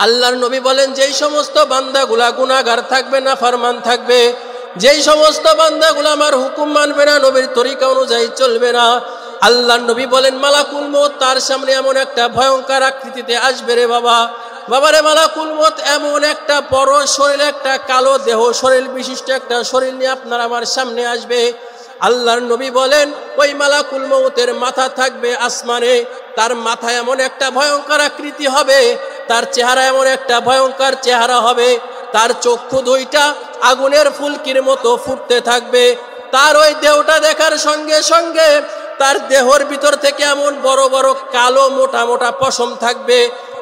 আল্লাহর নবী বলেন, যেই সমস্ত বান্দাগুলা গুনাহগার থাকবে, নাফরমান থাকবে, যেই সমস্ত বান্দাগুলো আমার হুকুম মানবে না, নবীর তরিকা অনুযায়ী চলবে না, আল্লাহর নবী বলেন মালাকুল মউত তার সামনে এমন একটা ভয়ঙ্কর আকৃতিতে আসবে রে বাবারে, মালাকুল মউত এমন একটা বড় শরীর, একটা কালো দেহ শরীর বিশিষ্ট একটা শরীর নিয়ে আপনার আমার সামনে আসবে। আল্লাহর নবী বলেন ওই মালাকুল মউতের মাথা থাকবে আসমানে, তার মাথা এমন একটা ভয়ঙ্কর আকৃতি হবে, তার চেহারা এমন একটা ভয়ঙ্কর চেহারা হবে, তার চক্ষু দুইটা আগুনের ফুলকির মতো ফুটতে থাকবে। তার ওই দেহটা দেখার সঙ্গে সঙ্গে তার দেহর ভিতর থেকে এমন বড় বড় কালো মোটা মোটা পশম থাকবে,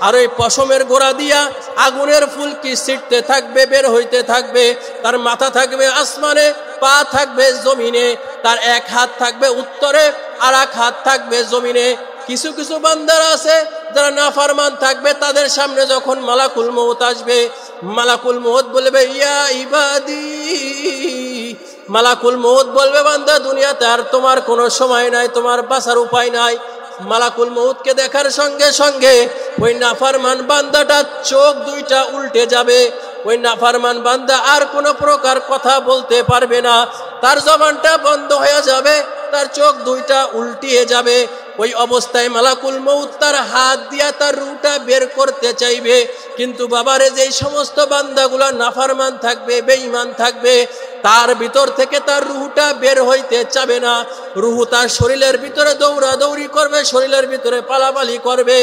আর ওই পশমের গোড়া দিয়া আগুনের ফুলকি ছিটতে থাকবে, বের হইতে থাকবে। তার মাথা থাকবে আসমানে, পা থাকবে জমিনে, তার এক হাত থাকবে উত্তরে, আর এক হাত থাকবে জমিনে। কিছু কিছু বান্দারা আছে যারা নাফরমান থাকবে, তাদের সামনে যখন মালাকুল মউত আসবে, মালাকুল মউত বলবে ইয়া ইবাদি, মালাকুল মউত বলবে বান্দা দুনিয়াতে আর তোমার কোনো সময় নাই, তোমার বাঁচার উপায় নাই। মালাকুল মউতকে দেখার সঙ্গে সঙ্গে ওই নাফরমান বান্দাটার চোখ দুইটা উল্টে যাবে, ওই নাফরমান বান্দা আর কোনো প্রকার কথা বলতে পারবে না, তার জবানটা বন্ধ হয়ে যাবে, তার চোখ দুইটা উল্টিয়ে যাবে। ওই অবস্থায় মালাকুল মউত তার হাত দিয়া তার রূহটা বের করতে চাইবে, কিন্তু বাবারে যেই সমস্ত বান্দাগুলো নাফরমান থাকবে, বেঈমান থাকবে, তার ভিতর থেকে তার রূহটা বের হইতে চাবে না। রূহ তার শরীরের ভিতরে দৌড়াদৌড়ি করবে, শরীরের ভিতরে পালাপালি করবে।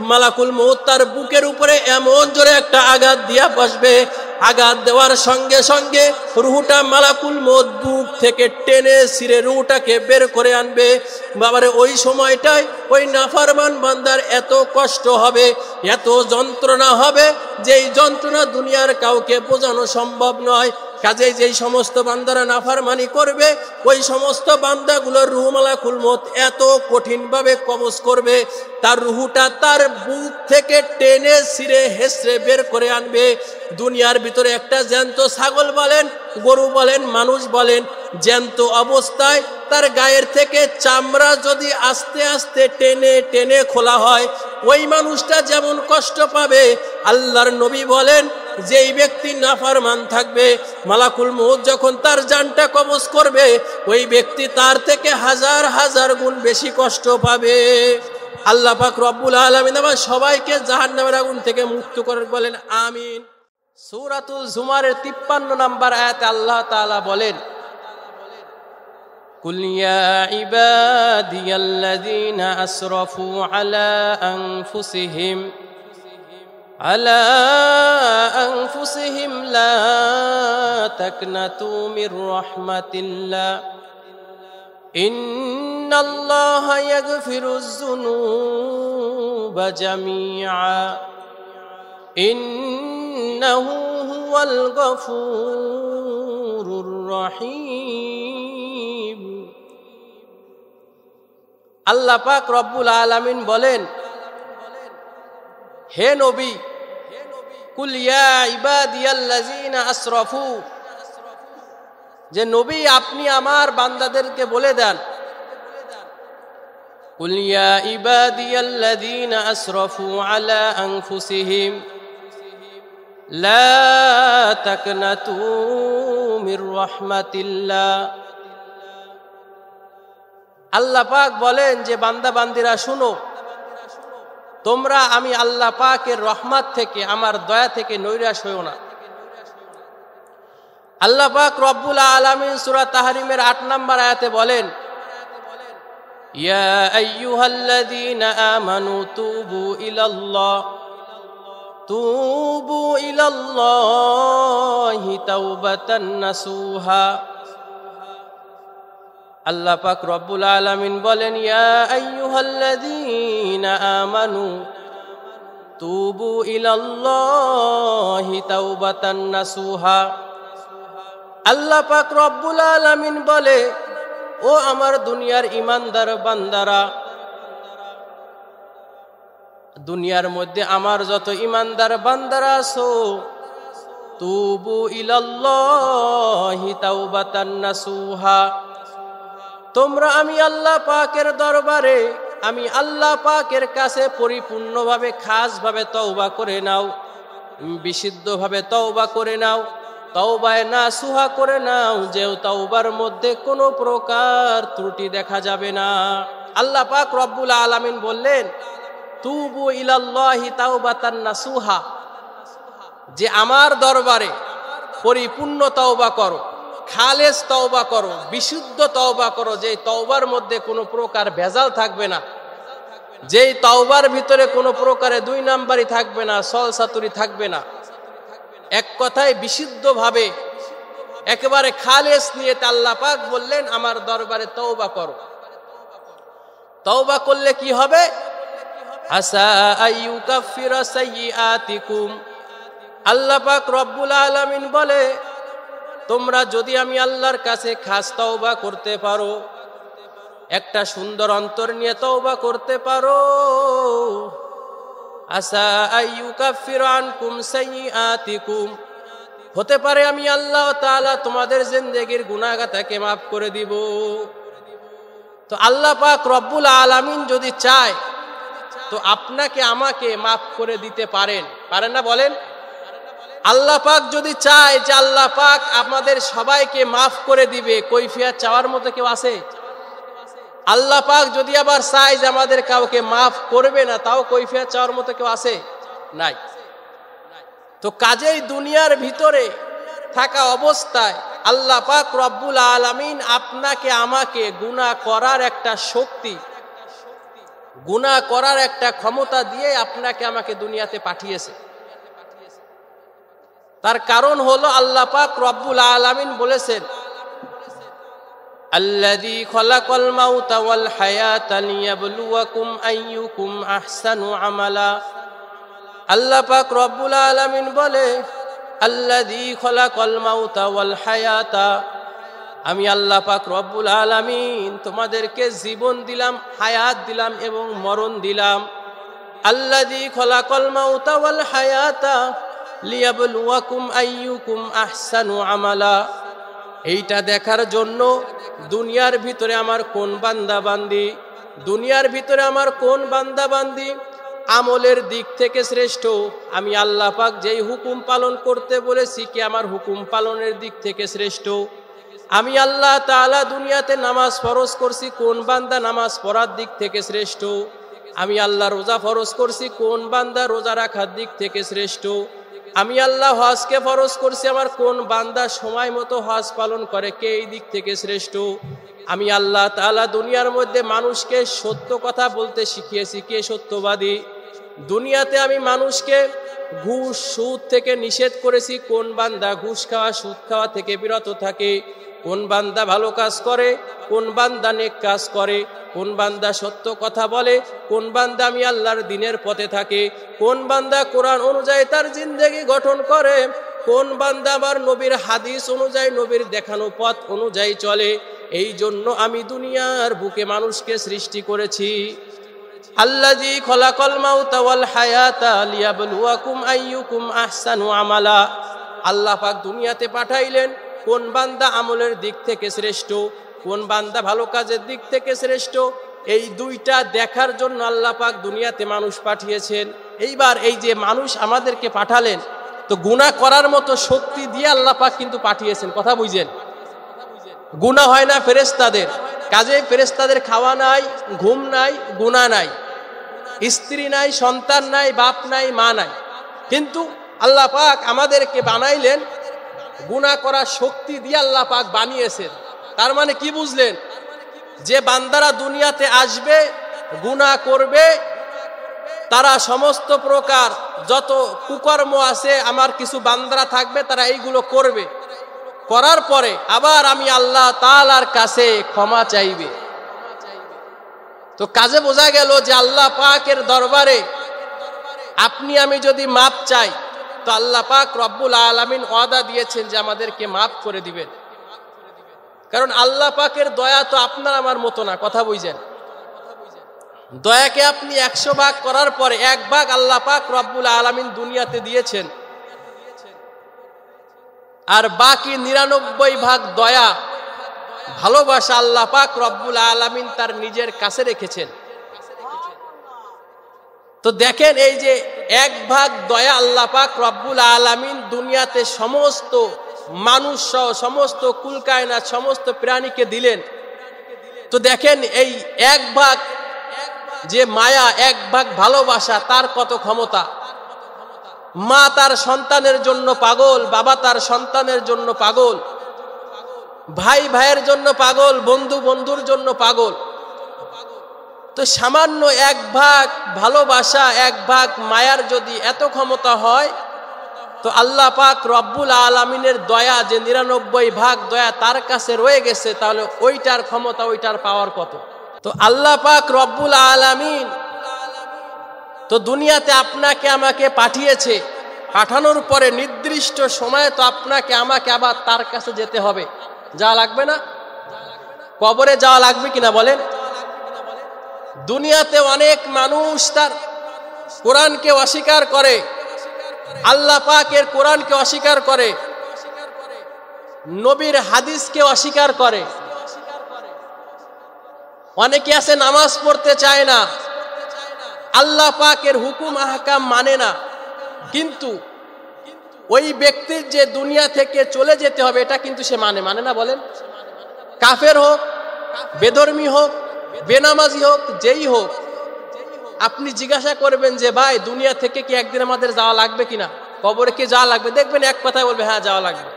মালাকুল মউত তার বুকের উপরে এমন জোরে একটা আঘাত দিয়া বসবে, আঘাত দেওয়ার সঙ্গে সঙ্গে রূহটা মালাকুল মউত বুক থেকে টেনে ছিঁড়ে রূহটাকে বের করে আনবে। বাবারে ওই সময়টায় ওই নাফরমান বান্দার এত কষ্ট হবে, এত যন্ত্রণা হবে, যেই যন্ত্রণা দুনিয়ার কাউকে বোঝানো সম্ভব নয়। কাজেই যেই সমস্ত বান্দারা নাফরমানি করবে, ওই সমস্ত বান্দাগুলোর রূহ মালাকুল মউত এত কঠিনভাবে কবজ করবে, তার রূহটা তার বুক থেকে টেনে ছিঁড়ে হেসড়ে বের করে আনবে। দুনিয়ার ভিতরে একটা জ্যান্ত ছাগল বলেন, গরু বলেন, মানুষ বলেন, জ্যান্ত অবস্থায় তার গায়ের থেকে চামড়া যদি আস্তে আস্তে টেনে টেনে খোলা হয়, ওই মানুষটা যেমন কষ্ট পাবে, আল্লাহর নবী বলেন যেই ব্যক্তি নাফরমান থাকবে, মালাকুল মউত যখন তার জানটা কবজ করবে, ওই ব্যক্তি তার থেকে হাজার হাজার গুণ বেশি কষ্ট পাবে। আল্লাহ পাক রব্বুল আলামিন আমার সবাইকে জাহান্নামের আগুন থেকে মুক্ত করে বলেন আমিন। সূরাতুল জুমারের 53 নম্বর আয়াতে আল্লাহ তাআলা বলেন, কুল ইয়া ইবাদিয়াল্লাযীনা আসরাফু আলা আনফুসিহিম লা তাকনাতু মির রাহমাতিল্লাহ ইন্নাল্লাহা ইয়াগফিরুয যুনুবা জামিআ ইন্নাহু হুয়াল গফুরুর রহিম। আল্লাহ পাক রব্বুল আলামিন বলেন, হে নবী, কুল ইয়া ইবাদিয়াল্লাযীনা আসরাফু, যে নবী আপনি আমার বান্দাদেরকে বলে দেন, কুল ইয়া ইবাদিয়াল্লাযীনা আসরাফু আলা আনফুসিহিম লা তাকনাতু মির রাহমাতিল্লাহ। আল্লাহ পাক বলেন যে বান্দা বান্দিরা শুনো, তোমরা আমি আল্লাহ পাকের রহমত থেকে, আমার দয়া থেকে নৈরাশ হইও না। আল্লাহ পাক রব্বুল আলামিন সূরা তাহরিমের 8 নম্বর আয়াতে বলেন, ইয়া আইয়ুহাল্লাযীনা আমানু তুবু ইলাল্লাহি তাওবাতান নাসুহা। আল্লাহ পাক রব্বুল আলামিন বলেন, ইয়া আইয়ুহাল্লাযীনা আমানু তুবু ইলাল্লাহি তাওবাতান নাসুহা। আল্লাহ পাক রব্বুল আলামিন বলে, ও আমার দুনিয়ার ইমানদার বান্দারা, দুনিয়ার মধ্যে আমার যত ইমানদার বান্দারা আছো, তুবু ইলাল্লাহি তাওবাতান নাসুহা, তোমরা আমি আল্লাহ পাকের দরবারে, আমি আল্লাহ পাকের কাছে পরিপূর্ণভাবে খাসভাবে তওবা করে নাও। বিশুদ্ধভাবে তওবা করে নাও, তওবায়ে নাসুহা করে নাও, যে তওবার মধ্যে কোনো প্রকার ত্রুটি দেখা যাবে না। আল্লাহ পাক রব্বুল আলামিন বললেন, তুবু ইলাল্লাহি তাওবাতান নাসুহা, যে আমার দরবারে পরিপূর্ণ তওবা করো, খালেস তওবা করো, বিশুদ্ধ তওবা করো, যে তওবার মধ্যে কোনো প্রকার ভেজাল থাকবে না, যেই তওবার ভিতরে কোনো প্রকারে দুই নাম্বারই থাকবে না, সলসাতুরি থাকবে না। এক কথায় বিশুদ্ধভাবে একেবারে খালেস নিয়ে আল্লাহ পাক বললেন আমার দরবারে তওবা করো। তওবা করলে কি হবে? আসা আইয়ুকাফিরা সাইয়্যাতিকুম, আল্লাহ পাক রব্বুল আলামিন বলে তোমরা যদি আমি আল্লাহর কাছে খাস তওবা করতে পারো, একটা সুন্দর অন্তর নিয়ে তওবা করতে পারো, আসা আইয়ুকাফিরা আনকুম সাইয়্যাতিকুম, হতে পারে আমি আল্লাহ তাআলা তোমাদের জিন্দেগীর গুনাহগাতাকে মাফ করে দিব। তো আল্লাহ পাক রব্বুল আলামিন যদি চায় তো আপনাকে আমাকে মাফ করে দিতে পারেন, পারেন না বলেন? আল্লাহ পাক যদি চায় যে আল্লাহ পাক আমাদের সবাইকে মাফ করে দিবে, কৈফিয়ত চাওয়ার মতো কেউ আছে? আল্লাহ পাক যদি আবার চায় যে আমাদের কাউকে মাফ করবে না, তাও কৈফিয়ত চাওয়ার মতো কেউ আছে? নাই। তো কাজেই দুনিয়ার ভিতরে থাকা অবস্থায় আল্লাহ পাক রব্বুল আলামিন আপনাকে আমাকে গুনাহ করার একটা শক্তি, গুনাহ করার একটা ক্ষমতা দিয়ে আপনাকে আমাকে দুনিয়াতে পাঠিয়েছে। তার কারণ হলো আল্লাহ পাক রব্বুল আলামিন বলেছেন, আল্লাযী খালাকাল মাউতা ওয়াল হায়াতা লিয়াবলুয়াকুম আইয়ুকুম আহসানু আমালা। আল্লাহ পাক রব্বুল আলামিন বলে, আল্লাযী খালাকাল মাউতা ওয়াল হায়াতা, আমি আল্লাহ পাক রব্বুল আলামিন তোমাদেরকে জীবন দিলাম, হায়াত দিলাম এবং মরণ দিলাম। আল্লাযী খালাকাল মাউতা ওয়াল হায়াতা লিয়াবলুয়াকুম আইয়ুকুম আহসানু আমালা, এইটা দেখার জন্য দুনিয়ার ভিতরে আমার কোন বান্দা বান্দি, দুনিয়ার ভিতরে আমার কোন বান্দা বান্দি আমলের দিক থেকে শ্রেষ্ঠ। আমি আল্লাহ পাক যেই হুকুম পালন করতে বলেছি কি আমার হুকুম পালনের দিক থেকে শ্রেষ্ঠ। আমি আল্লাহ তাআলা দুনিয়াতে নামাজ ফরজ করছি, কোন বান্দা নামাজ পড়ার দিক থেকে শ্রেষ্ঠ। আমি আল্লাহ রোজা ফরজ করছি, কোন বান্দা রোজা রাখার দিক থেকে শ্রেষ্ঠ। আমি আল্লাহ হজকে ফরজ করছি, আমার কোন বান্দা সময় মতো হজ পালন করে, কে এই দিক থেকে শ্রেষ্ঠ। আমি আল্লাহ তাআলা দুনিয়ার মধ্যে মানুষকে সত্য কথা বলতে শিখিয়েছি, কে সত্যবাদী। দুনিয়াতে আমি মানুষকে ঘুষ সুদ থেকে নিষেধ করেছি, কোন বান্দা ঘুষ খাওয়া সুদ খাওয়া থেকে বিরত থাকে, কোন বান্দা ভালো কাজ করে, কোন বান্দা নেক কাজ করে, কোন বান্দা সত্য কথা বলে, কোন বান্দা আমি আল্লাহর দ্বীনের পথে থাকে, কোন বান্দা কোরআন অনুযায়ী তার জিন্দেগি গঠন করে, কোন বান্দা আবার নবীর হাদিস অনুযায়ী নবীর দেখানো পথ অনুযায়ী চলে। এই জন্য আমি দুনিয়ার বুকে মানুষকে সৃষ্টি করেছি। আল্লাযী খালাকাল মাউতা ওয়াল হায়াতা লিয়াবলুয়াকুম আইয়ুকুম আহসানু আমালা। আল্লাহ পাক দুনিয়াতে পাঠাইলেন কোন বান্দা আমলের দিক থেকে শ্রেষ্ঠ, কোন বান্দা ভালো কাজের দিক থেকে শ্রেষ্ঠ, এই দুইটা দেখার জন্য আল্লাহ পাক দুনিয়াতে মানুষ পাঠিয়েছেন। এইবার এই যে মানুষ আমাদেরকে পাঠালেন, তো গুনাহ করার মতো শক্তি দিয়ে আল্লাহ পাক কিন্তু পাঠিয়েছেন, কথা বুঝেন? গুনাহ হয় না ফেরেশতাদের, কাজে ফেরেশতাদের খাওয়া নাই, ঘুম নাই, গুনাহ নাই, স্ত্রী নাই, সন্তান নাই, বাপ নাই, মা নাই, কিন্তু আল্লাহ পাক আমাদেরকে বানাইলেন, গুনাহ করার শক্তি দিয়ে আল্লাহ পাক বানিয়েছেন। তার মানে কি বুঝলেন? যে বান্দারা দুনিয়াতে আসবে, গুনাহ করবে, তারা সমস্ত প্রকার যত কুকর্ম আছে, আমার কিছু বান্দারা থাকবে তারা এইগুলো করবে, করার পরে আবার আমি আল্লাহ তাআলার কাছে ক্ষমা চাইবে। তো কাজে বোঝা গেল যে আল্লাহ পাকের দরবারে আপনি আমি যদি মাপ চাই, তো আল্লাহ পাক রব্বুল আলামিন ওয়াদা দিয়েছেন যে আমাদেরকে মাফ করে দিবেন। কারণ আল্লাহ পাকের দয়া তো আপনার আমার মতো না, কথা বুঝেন? দয়াকে আপনি 100 ভাগ করার পরে 1 ভাগ আল্লাহ পাক রব্বুল আলামিন দুনিয়াতে দিয়েছেন, আর বাকি 99 ভাগ দয়া ভালোবাসা আল্লাহ পাক রব্বুল আলামিন তার নিজের কাছে রেখেছেন। তো দেখেন এই যে এক ভাগ দয়া আল্লাহ পাক রব্বুল আলামিন দুনিয়াতে সমস্ত মানুষ সহ সমস্ত কুলকায়নাত সমস্ত প্রাণীকে দিলেন। তো দেখেন এই এক ভাগ যে মায়া, এক ভাগ ভালোবাসা, তার কত ক্ষমতা। মা তার সন্তানের জন্য পাগল, বাবা তার সন্তানের জন্য পাগল, ভাই ভাইয়ের জন্য পাগল, বন্ধু বন্ধুর জন্য পাগল। তো সামান্য এক ভাগ ভালোবাসা, এক ভাগ মায়ার যদি এত ক্ষমতা হয়, তো আল্লাহ পাক রব্বুল আলামিনের দয়া যে 99 ভাগ দয়া তার কাছে রয়ে গেছে, তাহলে ওইটার ক্ষমতা, ওইটার পাওয়ার কত। তো আল্লাহ পাক রব্বুল আলামিন তো দুনিয়াতে আপনাকে আমাকে পাঠিয়েছে, পাঠানোর পরে নির্দিষ্ট সময়ে তো আপনাকে আমাকে আবার তার কাছে যেতে হবে। যাওয়া লাগবে না? কবরে যাওয়া লাগবে কিনা বলেন? দুনিয়াতে অনেক মানুষ তার কোরআনকে অস্বীকার করে, আল্লাহ পাকের কোরআনকে অস্বীকার করে, নবীর হাদিসকে অস্বীকার করে। অনেকে আছে নামাজ পড়তে চায় না, আল্লাহ পাকের হুকুম আহকাম মানে না। কিন্তু ওই ব্যক্তির যে দুনিয়া থেকে চলে যেতে হবে এটা কিন্তু সে মানে না বলেন? কাফের হোক, বেধর্মী হোক, বেনামাজি হোক, যেই হোক, আপনি জিজ্ঞাসা করবেন যে ভাই দুনিয়া থেকে কি একদিন আমাদের যাওয়া লাগবে কিনা, কবরে কি যাওয়া লাগবে, দেখবেন এক কথায় বলবে হ্যাঁ যাওয়া লাগবে।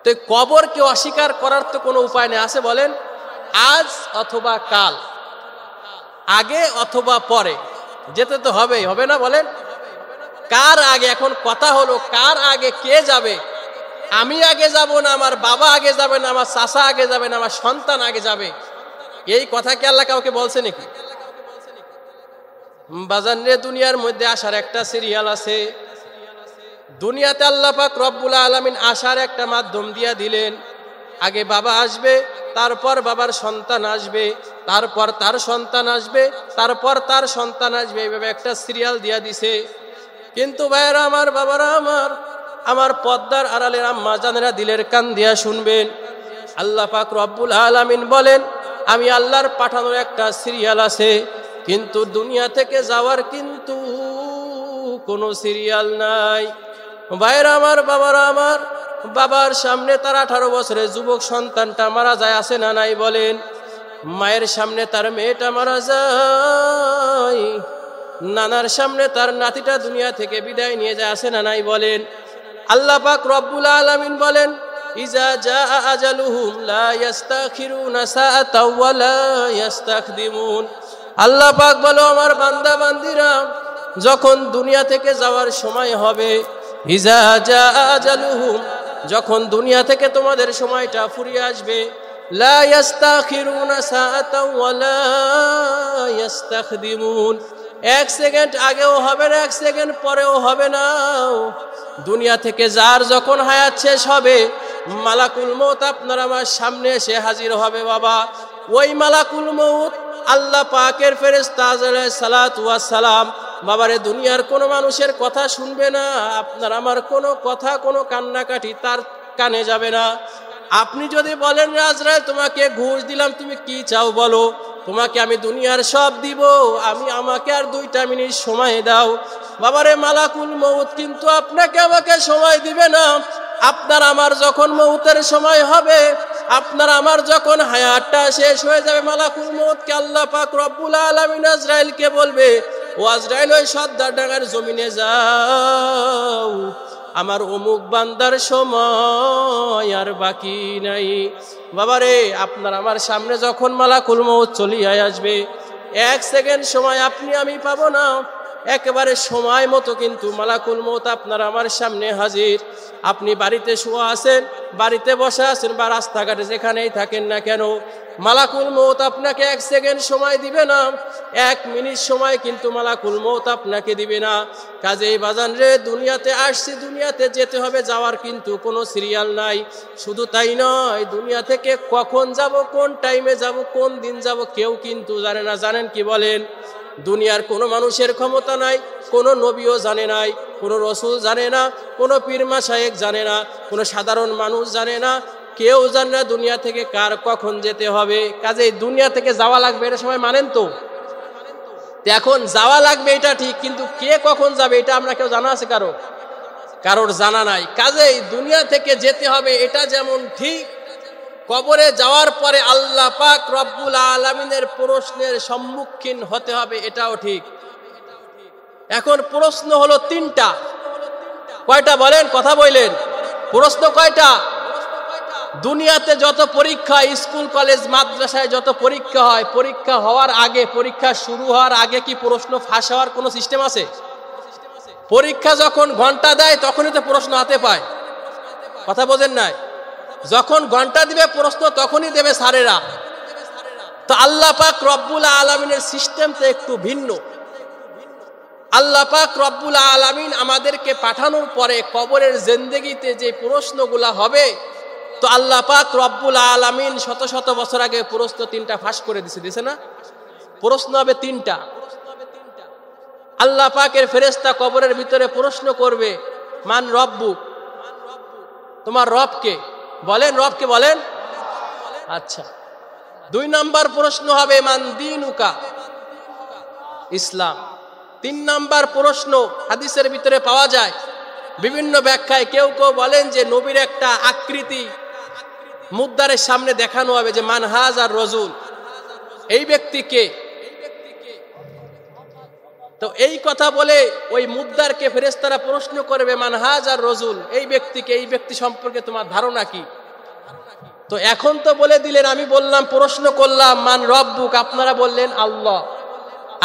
তো কবরকে অস্বীকার করার তো কোনো উপায় নেই। আছে বলেন? আজ অথবা কাল, আগে অথবা পরে যেতে তো হবেই, হবে না বলেন? কার আগে? এখন কথা হলো কার আগে কে যাবে? আমি আগে যাব না, আমার বাবা আগে যাবে না, আমার চাচা আগে যাবে না, আমার সন্তান আগে যাবে? এই কথা কি আল্লাহ কাউকে বলছে নাকি? বাজারে দুনিয়ার মধ্যে আসার একটা সিরিয়াল আছে। দুনিয়াতে আল্লাহ পাক রব্বুল আলামিন আসার একটা মাধ্যম দিয়া দিলেন। আগে বাবা আসবে, তারপর বাবার সন্তান আসবে, তারপর তার সন্তান আসবে, তারপর তার সন্তান আসবে, এইভাবে একটা সিরিয়াল দিয়া দিছে। কিন্তু ভাইরা আমার, বাবারা আমার পর্দার আড়ালের আম্মা জানেরা দিলের কান দিয়া শুনবেন। আল্লাহ পাক রব্বুল আলামিন বলেন আমি আল্লাহর পাঠানোর একটা সিরিয়াল আছে, কিন্তু দুনিয়া থেকে যাওয়ার কিন্তু কোনো সিরিয়াল নাই। ভাইরা আমার, বাবারা আমার, বাবার সামনে তার 18 বছরের যুবক সন্তানটা মারা যায়, আছে না নাই বলেন? মায়ের সামনে তার মেয়েটা মারা যায়, নানার সামনে তার নাতিটা দুনিয়া থেকে বিদায় নিয়ে যায়, আছে না নাই বলেন? আল্লাহ পাক রব্বুল আলামিন বলেন ইজা জাআ আজালুহুম লা ইস্তাখিরুনা সাআতাও ওয়া লা ইস্তাকদিমুন। আল্লাহ পাক বলো আমার বান্দা বান্দিরা, যখন দুনিয়া থেকে যাওয়ার সময় হবে, ইজা জাআ আজালুহুম, যখন দুনিয়া থেকে তোমাদের সময়টা ফুরিয়ে আসবে, লা ইস্তাখিরুনা সাআতাও ওয়া লা ইস্তাকদিমুন, 1 সেকেন্ড আগেও হবে না, 1 সেকেন্ড পরেও হবে না। দুনিয়া থেকে যার যখন হায়াত শেষ হবে, মালাকুল মউত আপনার আমার সামনে এসে হাজির হবে। বাবা, ওই মালাকুল মউত আল্লাহ পাকের ফেরেশতা আলাইহিস সালাতু ওয়াস সালাম বাবারে দুনিয়ার কোনো মানুষের কথা শুনবে না, আপনার আমার কোনো কথা, কোনো কান্নাকাটি তার কানে যাবে না। আপনি যদি বলেন আজরাইল তোমাকে ঘুষ দিলাম, তুমি কি চাও বলো, তোমাকে আমি দুনিয়ার সব দিব, আমাকে আর 2টা মিনিট সময় দাও। বাবারে মালাকুল মউত কিন্তু আপনাকে আমাকে সময় দিবে না। আপনার আমার যখন মউতের সময় হবে, আপনার আমার যখন হায়াতটা শেষ হয়ে যাবে, মালাকুল মউতকে আল্লাহ পাক রব্বুল আলামিন আজরাইলকে বলবে, ও আজরাইল ওই সদ্দারডাঙ্গার জমিনে যাও, আমার অমুক বান্দার সময় আর বাকি নাই। বাবারে আপনার আমার সামনে যখন মালাকুল মউত চলিয়া আসবে, 1 সেকেন্ড সময় আপনি আমি পাবো না, একেবারে সময় মতো কিন্তু মালাকুল মউত আপনার আমার সামনে হাজির। আপনি বাড়িতে শুয়ে আছেন, বাড়িতে বসে আছেন, বা রাস্তাঘাটে যেখানেই থাকেন না কেন, মালাকুল মউত আপনাকে 1 সেকেন্ড সময় দিবে না, 1 মিনিট সময় কিন্তু মালাকুল মউত আপনাকে দিবে না। কাজেই বাজান রে, দুনিয়াতে আসছি, দুনিয়াতে যেতে হবে, যাওয়ার কিন্তু কোনো সিরিয়াল নাই। শুধু তাই নয়, দুনিয়া থেকে কখন যাব, কোন টাইমে যাব, কোন দিন যাব, কেউ কিন্তু জানে না। জানেন কি বলেন? দুনিয়ার কোনো মানুষের ক্ষমতা নাই, কোনো নবীও জানে নাই, কোনো রসুল জানে না, কোনো পীর মাশায়েখ জানে না, কোনো সাধারণ মানুষ জানে না, কেউ জানে না দুনিয়া থেকে কার কখন যেতে হবে। কাজেই দুনিয়া থেকে যাওয়া লাগবে, এর সময় মানেন তো? এখন যাওয়া লাগবে এটা ঠিক, কিন্তু কে কখন যাবে এটা আমরা কেউ জানা আছে কারোর জানা নাই। কাজেই দুনিয়া থেকে যেতে হবে এটা যেমন ঠিক, কবরে যাওয়ার পরে আল্লাহ পাক রব্বুল আলামিনের প্রশ্নের সম্মুখীন হতে হবে এটাও ঠিক। এখন প্রশ্ন হলো তিনটা। কয়টা বলেন? কথা বলেন। প্রশ্ন কয়টা? দুনিয়াতে যত পরীক্ষা, স্কুল কলেজ মাদ্রাসায় যত পরীক্ষা হয়, পরীক্ষা হওয়ার আগে, পরীক্ষা শুরু হওয়ার আগে কি প্রশ্ন ফাঁস হওয়ার কোনো সিস্টেম আছে? পরীক্ষা যখন ঘন্টা দেয় তখনই তো প্রশ্ন হাতে পায়। কথা বোঝেন নাই? যখন ঘন্টা দিবে প্রশ্ন তখনই দেবে স্যারেরা। তো আল্লাহ পাক রব্বুল আলামিনের সিস্টেম তো একটু ভিন্ন। আল্লাহ পাক রব্বুল আলামিন আমাদেরকে পাঠানোর পরে কবরের জিন্দেগিতে যে প্রশ্নগুলা হবে, তো আল্লাহ পাক রব্বুল আলামিন শত শত বছর আগে প্রশ্ন তিনটা ফাঁস করে দিছে না? প্রশ্ন হবে তিনটা। আল্লাহ পাকের ফেরেশতা কবরের ভিতরে প্রশ্ন করবে, মান রব্বুক, তোমার রব কে? বলেন, রব কে বলেন? আচ্ছা। 2 নাম্বার প্রশ্ন হবে মান দীনুকা, ইসলাম। 3 নাম্বার প্রশ্ন হাদিসের ভিতরে পাওয়া যায় বিভিন্ন ব্যাখ্যায়। কেউ কেউ বলেন যে নবীর একটা আকৃতি মুদ্দারের সামনে দেখানো হবে যে মান হাজার রজুল, এই ব্যক্তিকে। তো এই কথা বলে ওই মুদ্দারকে ফেরেশতারা প্রশ্ন করবে মান হাজার রজুল, এই ব্যক্তিকে, এই ব্যক্তি সম্পর্কে তোমার ধারণা কি? তো এখন তো বলে দিলেন, আমি বললাম, প্রশ্ন করলাম মান রব্বুক, আপনারা বললেন আল্লাহ।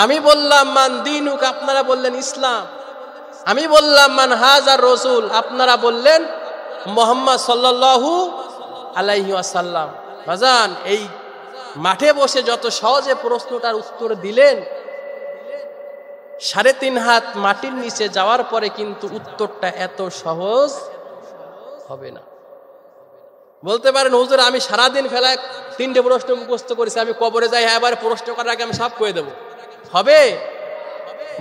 আমি বললাম মান দীনুক, আপনারা বললেন ইসলাম। আমি বললাম মান হাজার রসুল, আপনারা বললেন মুহাম্মদ সাল্লাল্লাহু আলাইহি ওয়াসাল্লাম। বাজান, এই মাঠে বসে যত সহজে প্রশ্নটার উত্তর দিলেন, 3.5 হাত মাটির নিচে যাওয়ার পরে কিন্তু উত্তরটা এত সহজ হবে না। বলতে পারেন হুজুর আমি সারাদিন ফেলায় 3টে প্রশ্ন মুখস্থ করেছি, আমি কবরে যাই এবার প্রশ্ন করার আগে আমি সব করে দেবো, হবে?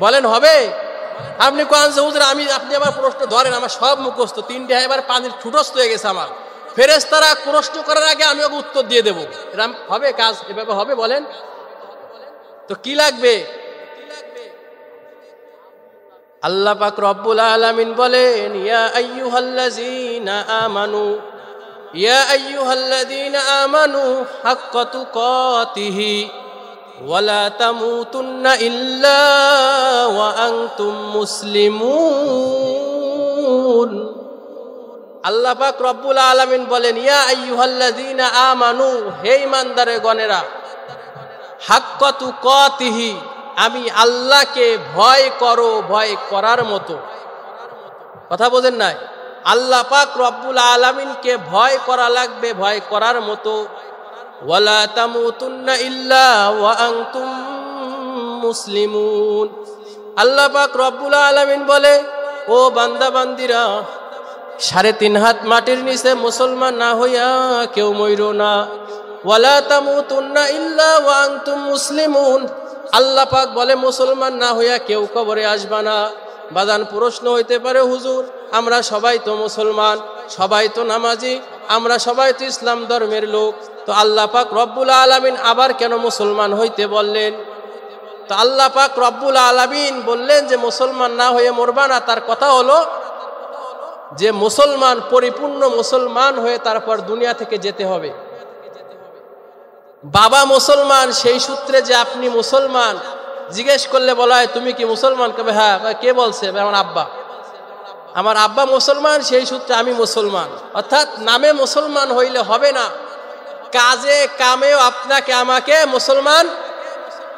বলেন হবে? আপনি কোন হুজুর আপনি আবার প্রশ্ন ধরেন, আমার সব মুখস্থ, 3টে এবার পানির ঠুটস্থ হয়ে গেছে আমার, ফেরেশতারা প্রশ্ন করার আগে আমি ওকে উত্তর দিয়ে দেবো, এরকম হবে কাজ? এভাবে হবে? বলেন তো কি লাগবে? আল্লাহ পাক রব্বুল আলামিন বলেন, ইয়া আইয়ুহাল্লাযীনা আমানু, ইয়া আইয়ুহাল্লাযীনা আমানু হাক্কা তুকাতিহি ওয়ালা তামুতুন্না ইল্লা ওয়া আনতুম মুসলিমুন। আল্লাহ পাক রব্বুল আলামিন বলেন, ইয়া আইয়ুহাল্লাযীনা আমানু, হে ঈমানদারগণেরা, হাক্কা তুকাতিহি, আমি আল্লাহকে ভয় করো, ভয় করার মতো। কথা বোঝেন নাই? আল্লাহ পাক রব্বুল আলামিনকে ভয় করা লাগবে, ভয় করার মতো। ওয়ালা তামুতুন্না ইল্লা ওয়া আনতুম মুসলিমুন। আল্লাহ পাক রব্বুল আলামিন বলে, ও বান্দা বান্দিরা, 3.5 হাত মাটির নিচে মুসলমান না হইয়া কেউ মইরো না। ওয়ালা তামুতুন্না ইল্লা ওয়া আনতুম মুসলিমুন। আল্লাহ পাক বলে মুসলমান না হইয়া কেউ কবরে আসবা না। বাজান, প্রশ্ন হইতে পারে, হুজুর আমরা সবাই তো মুসলমান, সবাই তো নামাজি, আমরা সবাই তো ইসলাম ধর্মের লোক, তো আল্লাহ পাক রব্বুল আলামিন আবার কেন মুসলমান হইতে বললেন? তো আল্লাহ পাক রব্বুল আলামিন বললেন যে মুসলমান না হয়ে মরবা না। তার কথা হলো যে মুসলমান, পরিপূর্ণ মুসলমান হয়ে তারপর দুনিয়া থেকে যেতে হবে। বাবা মুসলমান, সেই সূত্রে যে আপনি মুসলমান, জিজ্ঞেস করলে বলা হয় তুমি কি মুসলমান? কবে হ্যাঁ। কে বলছে? আমার আব্বা। আমার আব্বা মুসলমান, সেই সূত্রে আমি মুসলমান। অর্থাৎ নামে মুসলমান হইলে হবে না, কাজে কামেও আপনাকে আমাকে মুসলমান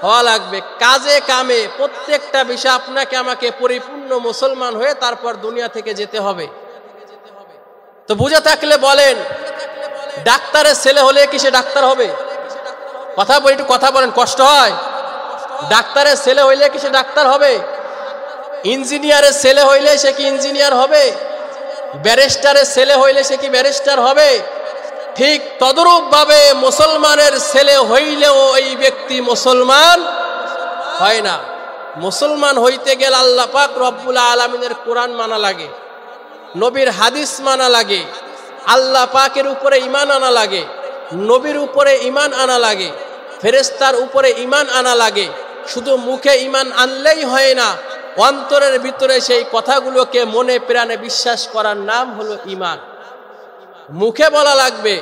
হওয়া লাগবে। কাজে কামে প্রত্যেকটা বিষয় আপনাকে আমাকে পরিপূর্ণ মুসলমান হয়ে তারপর দুনিয়া থেকে যেতে হবে। তো বুঝে থাকলে বলেন, ডাক্তারের ছেলে হলে কি সে ডাক্তার হবে? কথা বলি, একটু কথা বলেন, কষ্ট হয়? ডাক্তারের ছেলে হইলে কি সে ডাক্তার হবে? ইঞ্জিনিয়ারের ছেলে হইলে সে কি ইঞ্জিনিয়ার হবে? ব্যারিস্টারের ছেলে হইলে সে কি ব্যারিস্টার হবে? ঠিক তদরূপ ভাবে মুসলমানের ছেলে হইলেও এই ব্যক্তি মুসলমান হয় না। মুসলমান হইতে গেলে আল্লাহ পাক রব্বুল আলামিনের কোরআন মানা লাগে, নবীর হাদিস মানা লাগে, আল্লাহ পাকের উপরে ঈমান আনা লাগে, নবীর উপরে ঈমান আনা লাগে, ফেরেশতার উপরে ঈমান আনা লাগে, শুধু মুখে ঈমান আনলেই হয় না, অন্তরের ভিতরে সেই কথাগুলোকে মনে প্রাণে বিশ্বাস করার নাম হলো ঈমান। মুখে বলা লাগবে,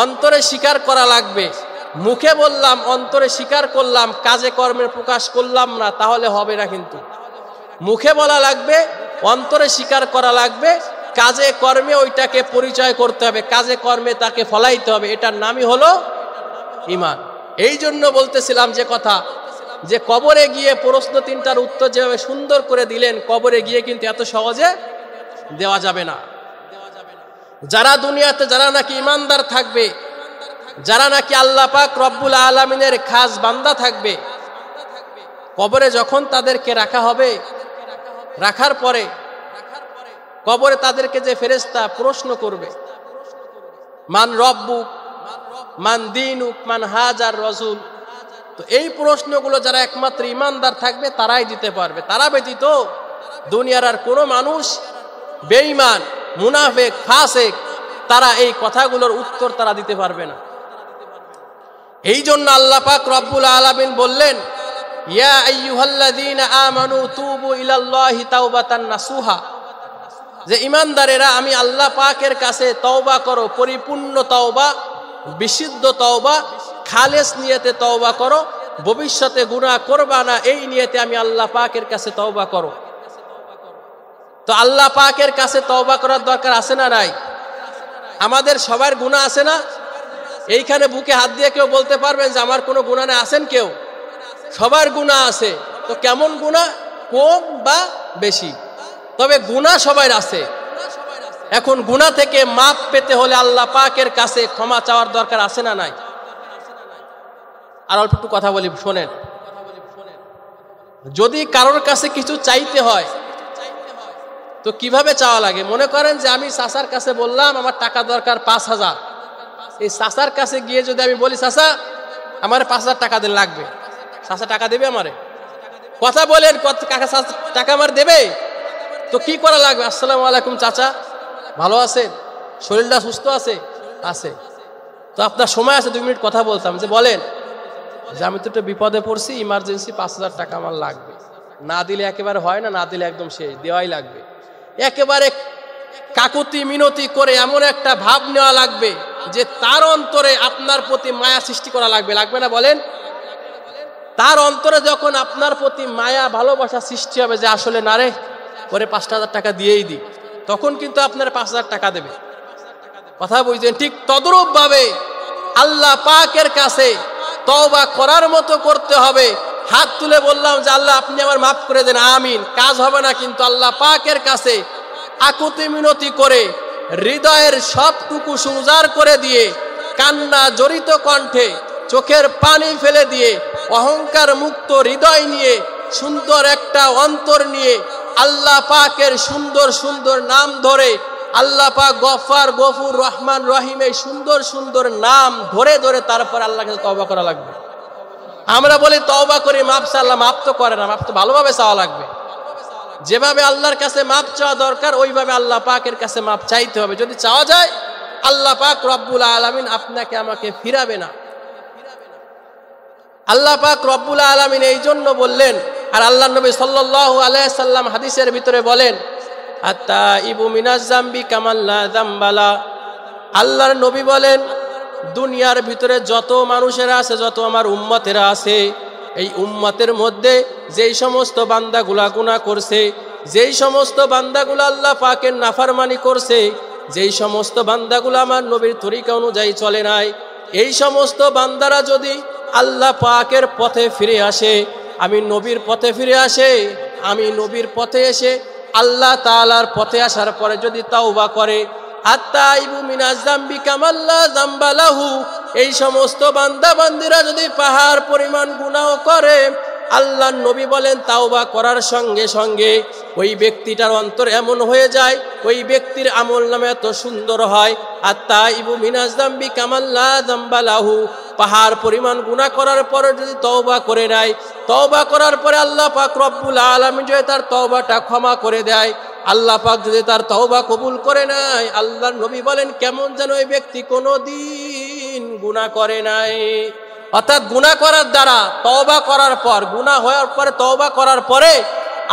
অন্তরে স্বীকার করা লাগবে। মুখে বললাম, অন্তরে স্বীকার করলাম, কাজে কর্মে প্রকাশ করলাম না, তাহলে হবে না। কিন্তু মুখে বলা লাগবে, অন্তরে স্বীকার করা লাগবে, কাজে কর্মে ওইটাকে পরিচয় করতে হবে, কাজে কর্মে তাকে ফলাইতে হবে। এটার নামই হলো ঈমান। এই জন্য বলতেছিলাম যে কথা, যে কবরে গিয়ে প্রশ্ন তিনটার উত্তর যেভাবে সুন্দর করে দিলেন, কবরে গিয়ে কিন্তু এত সহজে দেওয়া যাবে না। যারা দুনিয়াতে যারা নাকি ঈমানদার থাকবে, যারা নাকি আল্লাহ পাক রব্বুল আলামিনের খাস বান্দা থাকবে, কবরে যখন তাদেরকে রাখা হবে, রাখার পরে কবরে তাদেরকে যে ফেরেশতা প্রশ্ন করবে, মান রব্বুক, মান দীনুক, মান হাজার রাসূল, তো এই প্রশ্নগুলো যারা একমাত্র ঈমানদার থাকবে তারাই দিতে পারবে। তারা ব্যতীত দুনিয়ার আর কোনো মানুষ, বেঈমান, মুনাফিক, ফাসিক, তারা এই কথাগুলোর উত্তর তারা দিতে পারবে না। এই জন্য আল্লাহ পাক রব্বুল আলামিন বললেন, ইয়া আইয়ুহাল্লাযীনা আমানু তুবু ইলাল্লাহি তাওবাতান নাসুহা, যে ঈমানদারেরা আমি আল্লাহ পাকের কাছে তওবা করো, পরিপূর্ণ তওবা, বিশুদ্ধ তওবা, খালেস নিয়তে তওবা করো, ভবিষ্যতে গুনাহ করবা না, এই নিয়তে আমি আল্লাহ পাকের কাছে তওবা করো। তো আল্লাহ পাকের কাছে তওবা করার দরকার আছে না নাই? আমাদের সবার গুনাহ আছে না? এইখানে বুকে হাত দিয়ে কেউ বলতে পারবেন যে আমার কোনো গুনাহ নেই? আছেন কেউ? সবার গুনাহ আছে। তো কেমন গুনাহ? কম বা বেশি, তবে গুনাহ সবার আছে। এখন গুনাহ থেকে মাপ পেতে হলে আল্লাহ পাকের কাছে ক্ষমা চাওয়ার দরকার আছে না নাই? আর অল্প একটু কথা বলি, শোনেন। যদি কারোর কাছে কিছু চাইতে হয় তো কিভাবে চাওয়া লাগে? মনে করেন যে আমি চাচার কাছে বললাম আমার টাকা দরকার 5,000। এই চাচার কাছে গিয়ে যদি আমি বলি, চাচা আমার 5,000 টাকা দিন লাগবে, চাচা টাকা দেবে আমারে? কথা বলেন, টাকা আমার দেবে? তো কি করা লাগবে? আসসালামু আলাইকুম চাচা, ভালো আছেন? শরীরটা সুস্থ আছে? আছে। তো আপনার সময় আছে 2 মিনিট কথা বলতাম, যে বলেন যে আমি তো একটু বিপদে পড়ছি, ইমার্জেন্সি 5,000 টাকা আমার লাগবে। না দিলে একেবারে হয় না, না দিলে একদম শেষ, দেওয়াই লাগবে। একেবারে কাকুতি মিনতি করে এমন একটা ভাব নেওয়া লাগবে যে তার অন্তরে আপনার প্রতি মায়া সৃষ্টি করা লাগবে। লাগবে না বলেন? তার অন্তরে যখন আপনার প্রতি মায়া ভালোবাসা সৃষ্টি হবে, যে আসলে না রে, পরে 5,000 টাকা দিয়েই দিই, তখন কিন্তু আপনার 5,000 টাকা দেবে। কথা বুঝছেন? ঠিক তদ্রূপ ভাবে আল্লাহ পাকের কাছে তওবা করার মতো করতে হবে। হাত তুলে বললাম যে আল্লাহ আপনি আমার মাফ করে দেন, আমিন, কাজ হবে না। কিন্তু আল্লাহ পাকের কাছে আকুতি মিনতি করে, হৃদয়ের সবটুকু সুজার করে দিয়ে, কান্না জড়িত কণ্ঠে চোখের পানি ফেলে দিয়ে, অহংকার মুক্ত হৃদয় নিয়ে, সুন্দর একটা অন্তর নিয়ে, আল্লাহ পাকের সুন্দর সুন্দর নাম ধরে, আল্লাহ পাক গফফার, গফুর, রহমান, রহিম, এই সুন্দর সুন্দর নাম ধরে ধরে তারপর আল্লাহর কাছে তওবা করা লাগবে। আমরা বলি তওবা করি, মাপ চাই, আল্লাহ মাপ তো করে না। মাপ তো ভালোভাবে চাওয়া লাগবে। যেভাবে আল্লাহর কাছে মাপ চাওয়া দরকার, ওইভাবে আল্লাহ পাকের কাছে মাপ চাইতে হবে। যদি চাওয়া যায়, আল্লাহ পাক রব্বুল আলামিন আপনাকে আমাকে ফিরাবে না। আল্লাহ পাক রব্বুল আলামিন এই জন্য বললেন, আর আল্লাহ নবী সাল্লাল্লাহু আলাইহি সাল্লাম হাদিসের ভিতরে বলেন, আত-তাইবু মিনাজ যামবি কামান লা যামবালা। আল্লাহর নবী বলেন, দুনিয়ার ভিতরে যত মানুষেরা আছে, যত আমার উম্মতেরা আছে, এই উম্মতের মধ্যে যেই সমস্ত বান্দাগুলা গুনাহ করছে, যেই সমস্ত বান্দাগুলা আল্লাহ পাকের নাফরমানি করছে, যেই সমস্ত বান্দাগুলা আমার নবীর তরিকা অনুযায়ী চলে নাই, এই সমস্ত বান্দারা যদি আল্লাহ পাকের পথে ফিরে আসে, আমি নবীর পথে ফিরে আসে, আমি নবীর পথে এসে আল্লাহ তাআলার পথে আসার পরে যদি তাওবা করে, আত-তাইবু মিনাজ যামবি কামান লা যামবা লাহু, এই সমস্ত বান্দা বান্দিরা যদি পাহাড় পরিমাণ গুনাহ করে, আল্লাহর নবী বলেন তাওবা করার সঙ্গে সঙ্গে ওই ব্যক্তিটার অন্তর এমন হয়ে যায়, ওই ব্যক্তির আমলনামা এত সুন্দর হয়। আত-তাইবু মিনাজ যামবি কামান লা যামবা লাহু, পাহাড় পরিমাণ গুনাহ করার পরে যদি তওবা করে নেয়, তওবা করার পরে আল্লাহ পাক রব্বুল আলামিন যদি তার তওবাটা ক্ষমা করে দেয়, আল্লাহ পাক যদি তার তওবা কবুল করে নেয়, আল্লাহর নবী বলেন কেমন যেন ওই ব্যক্তি কোনোদিন গুনাহ করে নাই। অর্থাৎ গুনাহ করার দ্বারা তওবা করার পর, গুনাহ হওয়ার পরে তওবা করার পরে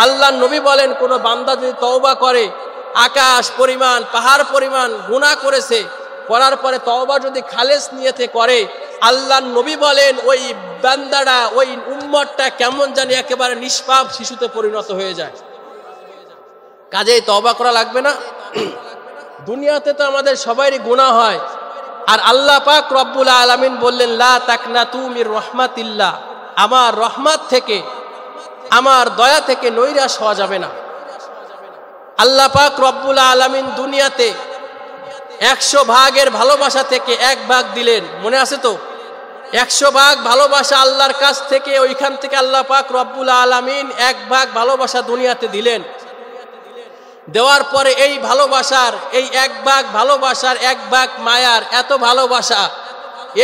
আল্লাহর নবী বলেন, কোনো বান্দা যদি তওবা করে, আকাশ পরিমাণ পাহাড় পরিমাণ গুনাহ করেছে, করার পরে তওবা যদি খালেস নিয়তে করে, আল্লাহর নবী বলেন ওই বান্দাটা, ওই উম্মতটা কেমন জানি একেবারে নিষ্পাপ শিশুতে পরিণত হয়ে যায়। কাজেই তওবা করা লাগবে না? দুনিয়াতে তো আমাদের সবারই গুনাহ হয়, আর আল্লাহ পাক রব্বুল আলামিন বললেন, লা তাকনাতু মির রাহমাতিল্লাহ, আমার রহমত থেকে, আমার দয়া থেকে নৈরাশ হওয়া যাবে না। আল্লাহ পাক রব্বুল আলামিন দুনিয়াতে 100 ভাগের ভালোবাসা থেকে 1 ভাগ দিলেন, মনে আছে তো? 100 ভাগ ভালোবাসা আল্লাহর কাছ থেকে, ওইখান থেকে আল্লাহ পাক রব্বুল আলামিন 1 ভাগ ভালোবাসা দুনিয়াতে দিলেন। দেওয়ার পরে এই ভালোবাসার, এই 1 ভাগ ভালোবাসার, 1 ভাগ মায়ার, এত ভালোবাসা,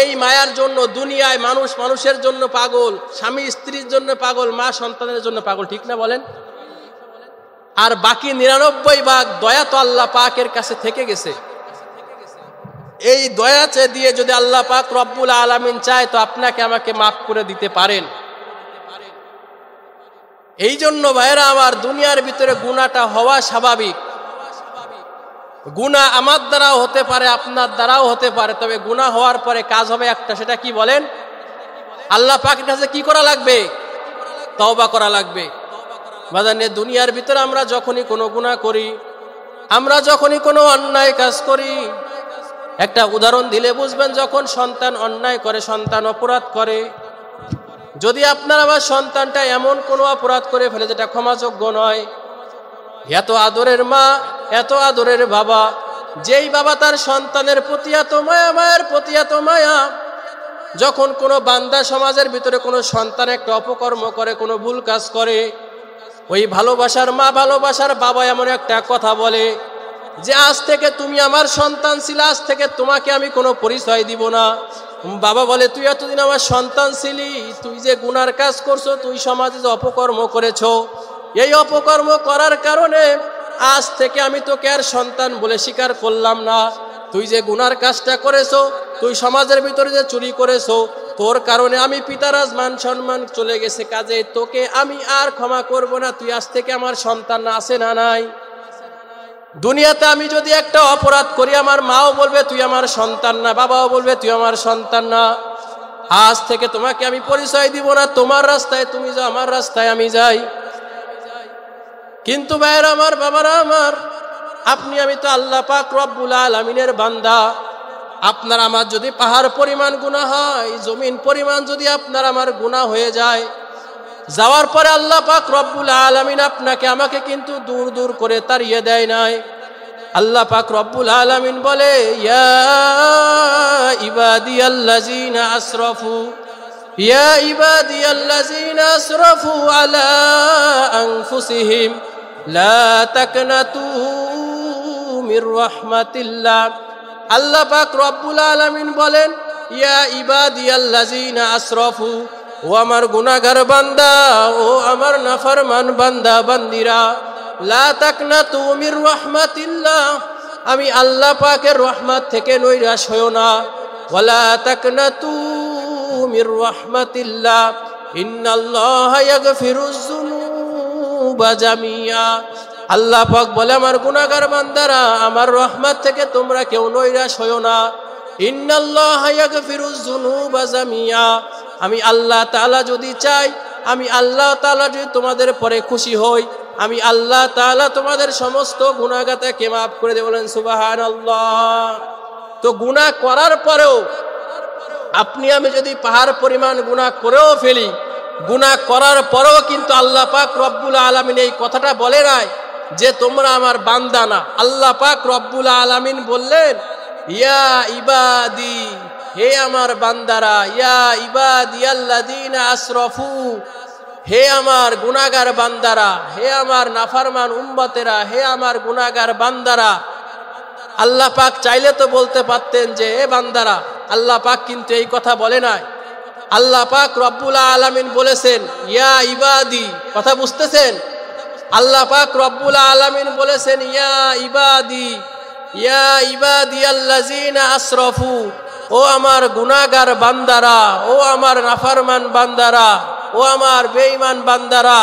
এই মায়ার জন্য দুনিয়ায় মানুষ মানুষের জন্য পাগল, স্বামী স্ত্রীর জন্য পাগল, মা সন্তানের জন্য পাগল, ঠিক না বলেন? আর বাকি 99 ভাগ দয়া তো আল্লাহ পাকের কাছে থেকে গেছে। এই দয়া দিয়ে যদি আল্লাহ পাক রব্বুল আলামিন চায় তো আপনাকে আমাকে মাফ করে দিতে পারেন। এই জন্য ভাইরা আমার, দুনিয়ার ভিতরে গুনাহটা হওয়া স্বাভাবিক। গুনাহ আমার দ্বারাও হতে পারে, আপনার দ্বারাও হতে পারে, তবে গুনাহ হওয়ার পরে কাজ হবে একটা, সেটা কি বলেন? আল্লাহ পাকের কাছে কি করা লাগবে? তওবা করা লাগবে। বাজানে, দুনিয়ার ভিতরে আমরা যখনই কোনো গুনাহ করি, আমরা যখনই কোনো অন্যায় কাজ করি, একটা উদাহরণ দিলে বুঝবেন। যখন সন্তান অন্যায় করে, সন্তান অপরাধ করে, যদি আপনার আমার সন্তানটা এমন কোনো অপরাধ করে ফেলে যেটা ক্ষমাযোগ্য নয়, এত আদরের মা, এত আদরের বাবা, যেই বাবা তার সন্তানের প্রতি এত মায়া, মায়ের প্রতি এত মায়া, যখন কোনো বান্দা সমাজের ভিতরে কোনো সন্তান একটা অপকর্ম করে, কোনো ভুল কাজ করে, ওই ভালোবাসার মা, ভালোবাসার বাবা এমন একটা কথা বলে যে আজ থেকে তুমি আমার সন্তান ছিলে, আজ থেকে তোমাকে আমি কোনো পরিচয় দিব না। বাবা বলে, তুই এতদিন আমার সন্তান ছিলি, তুই যে গুনার কাজ করছো, তুই সমাজে যে অপকর্ম করেছো, এই অপকর্ম করার কারণে আজ থেকে আমি তোকে আর সন্তান বলে স্বীকার করলাম না। তুই যে গুনার কাজটা করেছো, তুই সমাজের ভিতরে যে চুরি করেছো, তোর কারণে আমি পিতারাজ মান সম্মান চলে গেছে, কাজে তোকে আমি আর ক্ষমা করব না, তুই আজ থেকে আমার সন্তান না। আছে না নাই? দুনিয়াতে আমি যদি একটা অপরাধ করি, আমার মাও বলবে তুই আমার সন্তান না, বাবাও বলবে তুই আমার সন্তান না, আজ থেকে তোমাকে আমি পরিচয় দিব না, তোমার রাস্তায় তুমি যাও, আমার রাস্তায় আমি যাই। কিন্তু ভাইরা আমার, বাবারা আমার, আপনি আমি তো আল্লাহ পাক রব্বুল আলামিনের বান্দা। আপনার আমার যদি পাহাড় পরিমাণ গুনাহ হয়, জমিন পরিমাণ যদি আপনার আমার গুনাহ হয়ে যায়, যাওয়ার পরে আল্লাহ পাক রব্বুল আলামিন আপনাকে আমাকে কিন্তু দূর দূর করে তাড়িয়ে দেয় নাই। আল্লাহ পাক রব্বুল আলামিন বলে, ইয়া ইবাদিয়াল্লাযিনা আসরাফু, ইয়া ইবাদিয়াল্লাযিনা আসরাফু আলা আনফুসিহিম লা তাকনাতু মির রাহমাতিল্লাহ। আল্লাহ পাক রব্বুল আলামিন বলেন, ইয়া ইবাদিয়াল্লাযিনা আসরাফু, ও আমার গুনাহগার বান্দা, ও আমার নাফরমান বান্দা বান্দিরা, লা তাকনাতু মির রাহমাতিল্লাহ, আমি আল্লাহ পাকের রহমত থেকে নৈরাশ হয়ো না। ওয়ালা তাকনাতু মির রাহমাতিল্লাহ, ইন্নাল্লাহা ইয়াগফিরুয যুনুবা জামিয়া। আল্লাহ পাক বলে, আমার গুনাহগার বান্দারা, আমার রহমত থেকে তোমরা কেউ নৈরাশ হয়ো না। ইন্নাল্লাহা ইয়াগফিরুয যুনুবা জামিয়া, আমি আল্লাহ তাআলা যদি চাই, আমি আল্লাহ তাআলা যদি তোমাদের পরে খুশি হই, আমি আল্লাহ তাআলা তোমাদের সমস্ত গুনাহগাতাকে মাফ করে দেব। বলেন সুবহানাল্লাহ। তো গুনাহ করার পরেও আপনি আমি যদি পাহাড় পরিমাণ গুনাহ করেও ফেলি, গুনাহ করার পরেও কিন্তু আল্লাহ পাক রব্বুল আলামিন এই কথাটা বলে নাই যে তোমরা আমার বান্দা না। আল্লাহ পাক রব্বুল আলামিন বললেন, ইয়া ইবাদি, হে আমার বান্দারা, ইয়া ইবাদিয়াল্লাযিনা আসরাফু, হে আমার গুনাহগার বান্দারা, হে আমার নাফরমান উম্মতেরা, হে আমার গুনাহগার বান্দারা। আল্লাহ পাক চাইলে তো বলতে পারতেন যে হে বান্দারা। আল্লাহ পাক কিন্তু এই কথা বলে নাই। আল্লাহ পাক রব্বুল আলামিন বলেছেন ইয়া ইবাদি। কথা বুঝতেছেন? আল্লাহ পাক রব্বুল আলামিন বলেছেন ইয়া ইবাদি, ইয়া ইবাদিয়াল্লাযিনা আসরাফু, ও আমার গুনাহগার বান্দারা, ও আমার নাফরমান বান্দারা, ও আমার বেঈমান বান্দারা,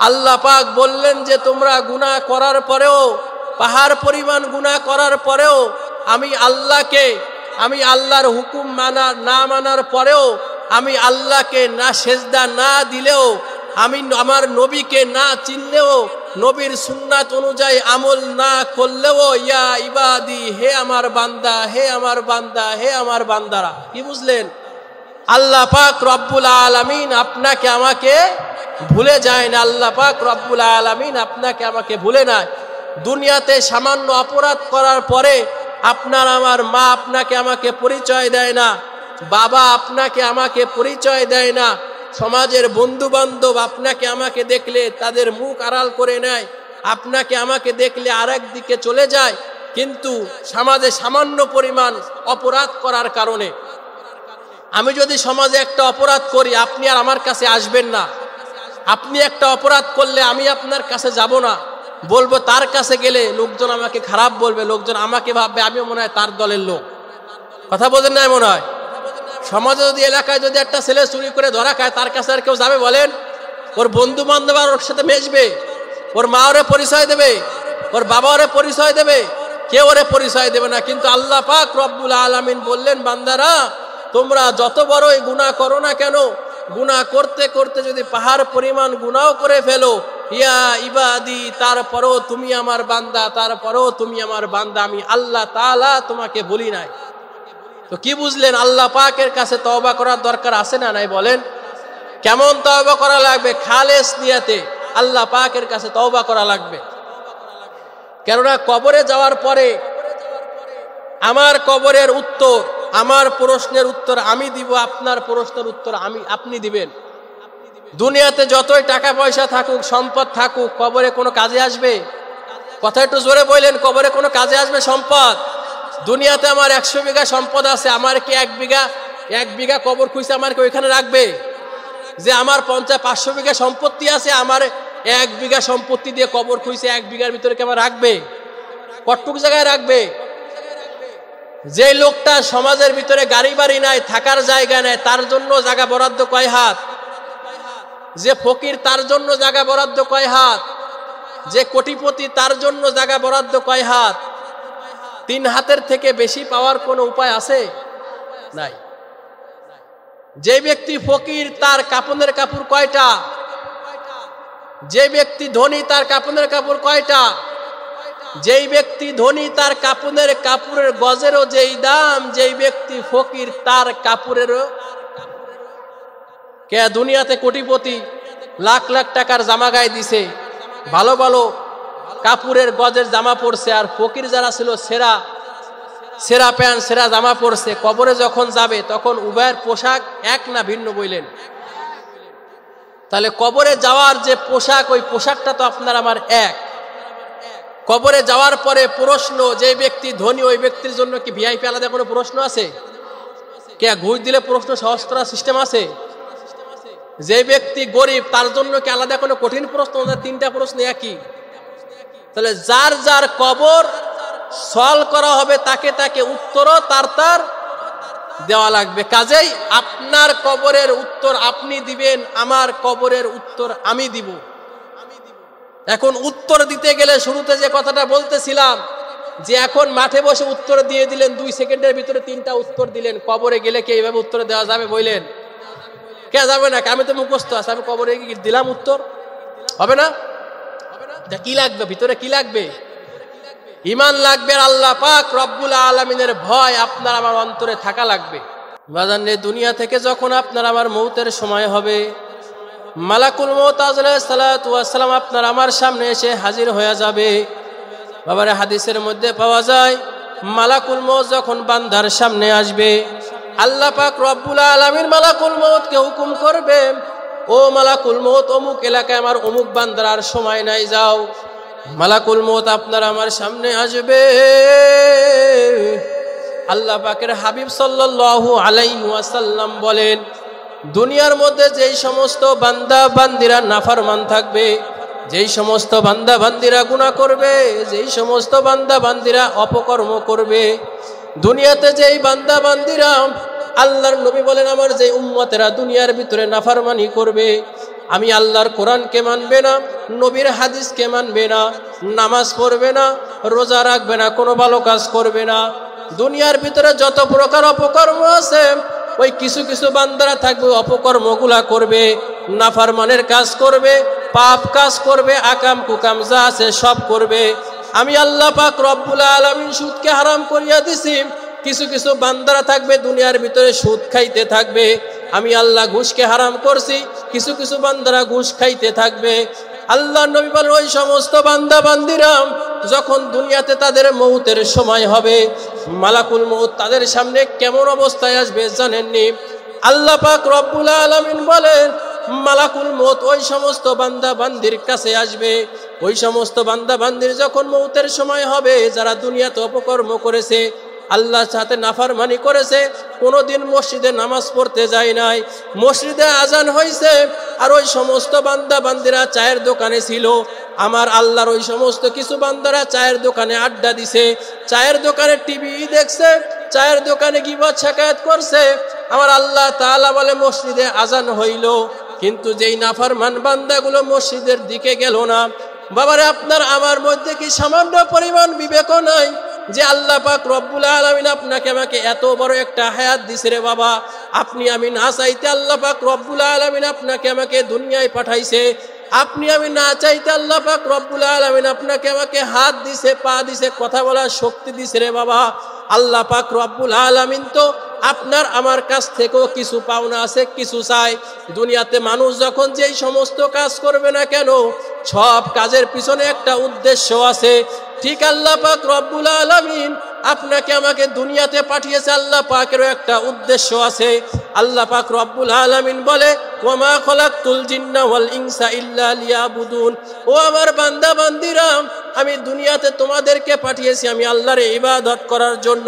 আল্লাহ পাক বললেন যে তোমরা গুনাহ করার পরেও, পাহাড় পরিমাণ গুনাহ করার পরেও আমি আল্লাহর হুকুম না মানার পরেও, আমি আল্লাহকে না সেজদা না দিলেও, আমি আমার নবীকে না চিনলেও, নবীর সুন্নাত অনুযায়ী আমল না করলেও, ইয়া ইবাদি, হে আমার বান্দা, হে আমার বান্দা, হে আমার বান্দারা। কি বুঝলেন? আল্লাহ পাক রব্বুল আলামিন আপনাকে আমাকে ভুলে যায় না। আল্লাহ পাক রব্বুল আলামিন আপনাকে আমাকে ভুলে না। দুনিয়াতে সামান্য অপরাধ করার পরে আপনার আমার মা আপনাকে আমাকে পরিচয় দেয় না, বাবা আপনাকে আমাকে পরিচয় দেয় না, সমাজের বন্ধু বান্ধব আপনাকে আমাকে দেখলে তাদের মুখ আড়াল করে নেয়, আপনাকে আমাকে দেখলে আরেক দিকে চলে যায়। কিন্তু সমাজে সামান্য পরিমাণ অপরাধ করার কারণে, আমি যদি সমাজে একটা অপরাধ করি আপনি আর আমার কাছে আসবেন না, আপনি একটা অপরাধ করলে আমি আপনার কাছে যাব না, বলবো তার কাছে গেলে লোকজন আমাকে খারাপ বলবে, লোকজন আমাকে ভাববে আমিও মনে হয় তার দলের লোক। কথা বোঝেন না? মনে হয় সমাজে যদি, এলাকায় যদি একটা ছেলে চুরি করে ধরা খায়, তার কাছে আর কেউ যাবে বলেন? ওর বন্ধু বান্ধব আর ওর সাথে মেশবে, ওর মা ওরে পরিচয় দেবে, ওর বাবা ওরে পরিচয় দেবে, কেউ ওরে পরিচয় দেবে না। কিন্তু আল্লাহ পাক রব্বুল আলামিন বললেন, বান্দারা তোমরা যত বড়ই গুনাহ করো না কেন, গুনাহ করতে করতে যদি পাহাড় পরিমাণ গুনাহ করে ফেলো, ইয়া ইবাদি, তারপরও তুমি আমার বান্দা, তারপরও তুমি আমার বান্দা, আমি আল্লাহ তাআলা তোমাকে বলি নাই। তো কি বুঝলেন? আল্লাহ পাকের কাছে তওবা করার দরকার আছে না নাই? বলেন কেমন তওবা করা লাগবে? খালেস নিয়তে আল্লাহ পাকের কাছে তওবা করা লাগবে। কেননা কবরে যাওয়ার পরে আমার কবরের উত্তর, আমার প্রশ্নের উত্তর আমি দিব, আপনার প্রশ্নের উত্তর আপনি দিবেন। দুনিয়াতে যতই টাকা পয়সা থাকুক, সম্পদ থাকুক, কবরে কোনো কাজে আসবে? কথা একটু জোরে বললেন, কবরে কোনো কাজে আসবে সম্পদ? দুনিয়াতে আমার 100 বিঘা সম্পদ আছে, আমার কি এক বিঘা কবর খুঁজছে আমার কি ওইখানে রাখবে? যে আমার 500 বিঘা সম্পত্তি আছে, আমার 1 বিঘা সম্পত্তি দিয়ে কবর খুঁজছে, 1 বিঘার ভিতরে কি আমার রাখবে? কতটুক জায়গায় রাখবে? যে লোকটা সমাজের ভিতরে গাড়ি বাড়ি নাই, থাকার জায়গা নাই, তার জন্য জায়গা বরাদ্দ কয় হাত? যে ফকির তার জন্য জায়গা বরাদ্দ কয় হাত? যে কোটিপতি তার জন্য জায়গা বরাদ্দ কয় হাত? 3 হাতের থেকে বেশি পাওয়ার কোনো উপায় আছে? নাই। যে ব্যক্তি ফকির তার কাপনের কাপড় কয়টা? যে ব্যক্তি ধনী তার কাপনের কাপড় কয়টা? যেই ব্যক্তি ধনী তার কাপড়ের গজেরও যেই দাম, যেই ব্যক্তি ফকির তার কাপড়েরও। কে দুনিয়াতে কোটিপতি লাখ লাখ টাকার জামা গায়ে দিছে, ভালো ভালো কাপড়ের গজের জামা পরছে, আর ফকির যারা ছিল সেরা প্যান্ট সেরা জামা পরছে। কবরে যখন যাবে তখন উভয়ের পোশাক এক না ভিন্ন? বললেন তাহলে কবরে যাওয়ার যে পোশাক, ওই পোশাকটা তো আপনার আমার এক। কবরে যাওয়ার পরে প্রশ্ন, যে ব্যক্তি ধনী ওই ব্যক্তির জন্য কি ভিআইপি আলাদা কোনো প্রশ্ন আছে? কে ঘুষ দিলে প্রশ্ন সহজ করার সিস্টেম আছে? যে ব্যক্তি গরিব তার জন্য কি আলাদা কোনো কঠিন প্রশ্ন? 3টা প্রশ্ন একই। তাহলে যার যার কবর সলভ করা হবে, তাকে তাকে উত্তরও তার দেওয়া লাগবে। কাজেই আপনার কবরের উত্তর আপনি দিবেন, আমার কবরের উত্তর আমি দিব। এখন উত্তর দিতে গেলে শুরুতে যে কথাটা বলতেছিলাম, যে এখন মাঠে বসে উত্তর দিয়ে দিলেন, 2 সেকেন্ডের ভিতরে 3টা উত্তর দিলেন, কবরে গেলে কি এইভাবে উত্তর দেওয়া যাবে? বললেন কে যাবে না? আমি তো মুখস্থ আছে, আমি কবরে গিয়ে দিলাম উত্তর, হবে না? কি লাগবে ভিতরে? কি লাগবে? ঈমান লাগবে, আল্লাহ পাক রব্বুল আলামিনের ভয় আপনার আমার অন্তরে থাকা লাগবে। বাজানে দুনিয়া থেকে যখন আপনার আমার মৌতের সময় হবে, মালাকুল মউত আলাইহিস সালাতু ওয়াস সালাম আপনার আমার সামনে এসে হাজির হয়ে যাবে। বাবারে হাদিসের মধ্যে পাওয়া যায়, মালাকুল মউত যখন বান্দার সামনে আসবে, আল্লাহ পাক রব্বুল আলামিন মালাকুল মউতকে হুকুম করবে, ও মালাকুল মউত, অমুক এলাকায় আমার অমুক বান্দার আর সময় নাই, যাও। মালাকুল মউত আপনার আমার সামনে আসবে। আল্লাহ পাকের হাবিব সাল্লাল্লাহু আলাইহি ওয়াসাল্লাম বলেন, দুনিয়ার মধ্যে যেই সমস্ত বান্দা বান্দিরা নাফরমান থাকবে, যেই সমস্ত বান্দা বান্দিরা গুনাহ করবে, যেই সমস্ত বান্দা বান্দিরা অপকর্ম করবে, দুনিয়াতে যেই বান্দা বান্দিরা আল্লাহর নবী বলেন আমার যে উম্মতেরা দুনিয়ার ভিতরে নাফরমানি করবে, আমি আল্লাহর কোরআনকে মানবে না, নবীর হাদিসকে মানবে না, নামাজ পড়বে না, রোজা রাখবে না, কোনো ভালো কাজ করবে না, দুনিয়ার ভিতরে যত প্রকার অপকর্ম আছে ওই কিছু কিছু বান্দারা থাকবে অপকর্মগুলা করবে, নাফরমানের কাজ করবে, পাপ কাজ করবে, আকাম কুকাম যা আছে সব করবে। আমি আল্লাহ পাক রব্বুল আলামিন সুদকে হারাম করিয়া দিছি, কিছু কিছু বান্দারা থাকবে দুনিয়ার ভিতরে সুদ খাইতে থাকবে। আমি আল্লাহ ঘুষকে হারাম করছি, কিছু কিছু বান্দারা ঘুষ খাইতে থাকবে। আল্লাহ নবী বলেন ওই সমস্ত বান্দা বান্দিরা যখন দুনিয়াতে তাদের মৌতের সময় হবে, মালাকুল মউত তাদের সামনে কেমন অবস্থায় আসবে জানেননি? আল্লাহ পাক রব্বুল আলামিন বলেন মালাকুল মউত ওই সমস্ত বান্দা বান্দির কাছে আসবে। ওই সমস্ত বান্দা বান্দির যখন মৌতের সময় হবে, যারা দুনিয়াতে অপকর্ম করেছে, আল্লাহর সাথে নাফরমানি করেছে, কোনোদিন মসজিদে নামাজ পড়তে যায় নাই, মসজিদে আজান হয়েছে, আর ওই সমস্ত বান্দা বান্দিরা চায়ের দোকানে ছিল, আমার আল্লাহর ওই সমস্ত কিছু বান্দারা চায়ের দোকানে আড্ডা দিছে, চায়ের দোকানে টিভি দেখছে, চায়ের দোকানে গীবত শিকায়াত করছে। আমার আল্লাহ তাআলা বলে মসজিদে আজান হইল, কিন্তু যেই নাফরমান বান্দাগুলো মসজিদের দিকে গেল না। বাবারে আপনার আমার মধ্যে কি সামান্য পরিমাণ বিবেকও নাই যে আল্লাহ পাক রব্বুল আলামিন আপনাকে আমাকে এত বড় একটা হায়াত দিছে রে বাবা, আপনি আমি না চাইতে আল্লাহ পাক রব্বুল আলামিন আপনাকে আমাকে দুনিয়ায় পাঠাইছে, আপনি আমি না চাইতে আল্লাহ পাক রব্বুল আলামিন আপনাকে আমাকে হাত দিছে, পা দিছে, কথা বলার শক্তি দিছে রে বাবা। আল্লাহ পাক রব্বুল আলামিন তো আপনার আমার কাছ থেকেও কিছু পাওনা আছে, কিছু চাই। দুনিয়াতে মানুষ যখন যেই সমস্ত কাজ করবে না কেন, সব কাজের পিছনে একটা উদ্দেশ্য আছে। ঠিক আল্লাহ পাক রব্বুল আলামিন আপনাকে আমাকে দুনিয়াতে পাঠিয়েছে, আল্লাহ পাকেরও একটা উদ্দেশ্য আছে। আল্লাহ পাক রব্বুল আলামিন বলে ওয়ামা খলাকতুল জিন্না ওয়াল ইনসা ইল্লা লিয়াবুদুন, ও আমার বান্দা বান্দিরা আমি দুনিয়াতে তোমাদেরকে পাঠিয়েছি আমি আল্লাহর ইবাদত করার জন্য।